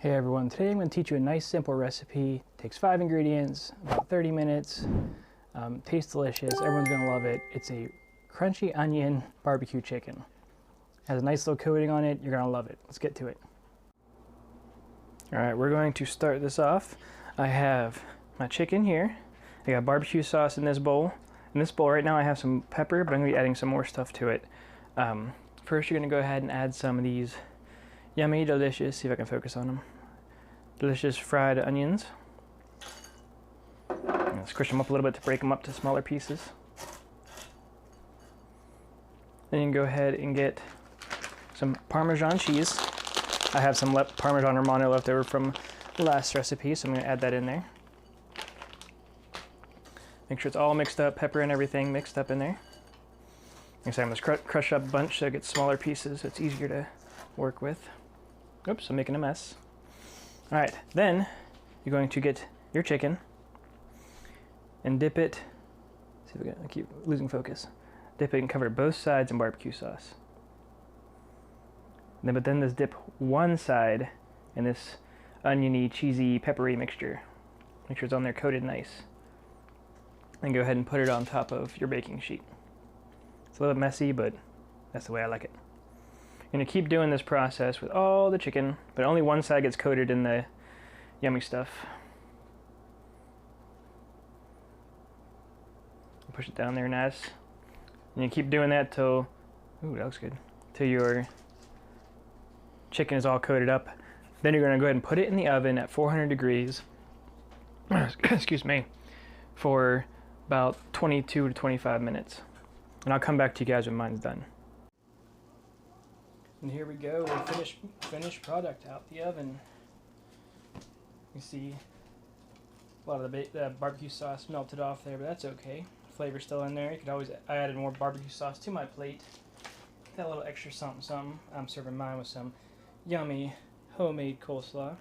Hey everyone, today I'm going to teach you a nice simple recipe. It takes 5 ingredients, about 30 minutes, tastes delicious, everyone's going to love it. It's a crunchy onion barbecue chicken. It has a nice little coating on it, you're going to love it. Let's get to it. Alright, we're going to start this off. I have my chicken here. I got barbecue sauce in this bowl. In this bowl right now I have some pepper, but I'm going to be adding some more stuff to it. First you're going to go ahead and add some of these yummy, delicious, see if I can focus on them, delicious fried onions. Squish them up a little bit to break them up to smaller pieces. Then you can go ahead and get some Parmesan cheese. I have some Parmesan Romano left over from the last recipe, so I'm going to add that in there. Make sure it's all mixed up, pepper and everything mixed up in there. Like I said, I'm going to crush up a bunch so it gets smaller pieces so it's easier to work with. Oops, I'm making a mess. Alright, then you're going to get your chicken and dip it, see if I keep losing focus, dip it and cover both sides in barbecue sauce. But then just dip one side in this oniony, cheesy, peppery mixture. Make sure it's on there coated nice. And go ahead and put it on top of your baking sheet. It's a little bit messy, but that's the way I like it. You're going to keep doing this process with all the chicken, but only one side gets coated in the yummy stuff. Push it down there nice. And you keep doing that till, ooh, that looks good, till your chicken is all coated up. Then you're going to go ahead and put it in the oven at 400 degrees, excuse me, for about 22 to 25 minutes. And I'll come back to you guys when mine's done. And here we go, finished product out the oven. You see a lot of the barbecue sauce melted off there, but that's okay. Flavor's still in there. You could always, I added more barbecue sauce to my plate. Got a little extra something something. I'm serving mine with some yummy homemade coleslaw. So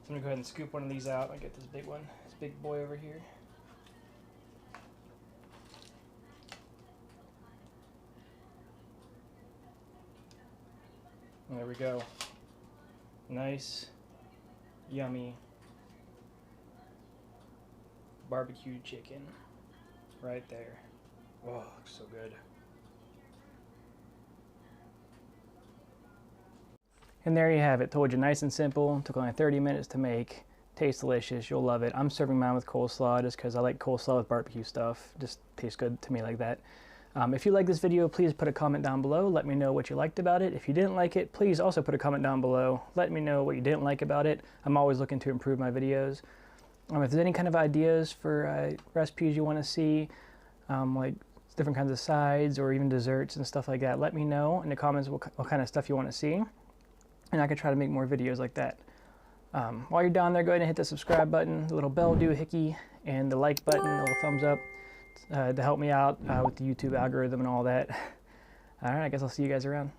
I'm gonna go ahead and scoop one of these out. I'll get this big one, this big boy over here. There we go. Nice, yummy barbecue chicken right there. Oh, looks so good. And there you have it. Told you, nice and simple. Took only 30 minutes to make. Tastes delicious. You'll love it. I'm serving mine with coleslaw just because I like coleslaw with barbecue stuff. Just tastes good to me like that. If you like this video, please put a comment down below. Let me know what you liked about it. If you didn't like it, please also put a comment down below. Let me know what you didn't like about it. I'm always looking to improve my videos. If there's any kind of ideas for recipes you want to see, like different kinds of sides or even desserts and stuff like that, let me know in the comments what kind of stuff you want to see. And I can try to make more videos like that. While you're down there, go ahead and hit the subscribe button, the little bell doohickey, and the like button, the little thumbs up. To help me out with the YouTube algorithm and all that. Alright, I guess I'll see you guys around.